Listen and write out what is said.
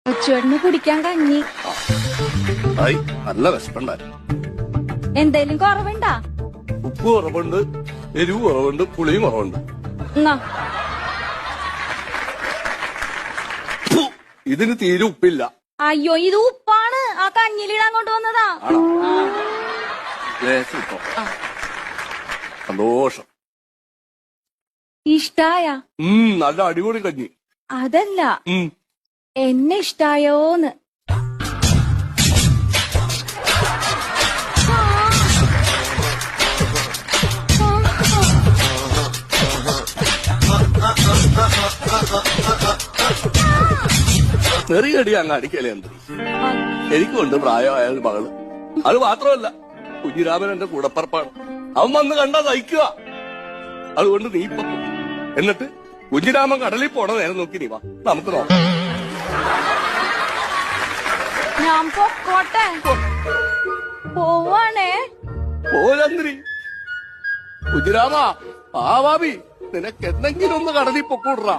അച്ചുവേട്ടന് കുടിക്കാൻ കഞ്ഞി. നല്ല വിശപ്പുണ്ടായിരുന്നു. എന്തേലും കുറവുണ്ടാ? ഉപ്പ് കുറവുണ്ട്, എരിവ് കുറവുണ്ട്, പുളിയും കുറവുണ്ട്. എന്നാ ഇതിന് തീരെ ഉപ്പില്ല. അയ്യോ, ഇത് ഉപ്പാണ്. ആ കഞ്ഞിലിടാൻ കൊണ്ടുവന്നതാ. സന്തോഷം. ഇഷ്ടായ? നല്ല അടിപൊളി കഞ്ഞി. അതല്ല, എന്നെ ഇഷ്ടായോന്ന്. നെറിയടി അങ്ങ് അടിക്കലേ എന്ത്. എനിക്കുണ്ട് പ്രായമായ മകള്. അത് മാത്രമല്ല, കുഞ്ഞിരാമൻ എന്റെ കൂടപ്പറപ്പാണ്. അവൻ വന്ന് കണ്ടാ സഹിക്കുക. അതുകൊണ്ട് നീ ഇപ്പൊ എന്നിട്ട് കുഞ്ഞിരാമൻ കടലിൽ പോണ നേരം നോക്കി നീ വാ, നമുക്ക് നോക്കാം. ഞാൻ പൊക്കോട്ടെ? പോവാണേ. പോരന്തിരി കുഞ്ഞിരാമ, ആ ഭാബി നിനക്ക് എന്തെങ്കിലും ഒന്ന് കടലിൽ പൊക്കൂടാ.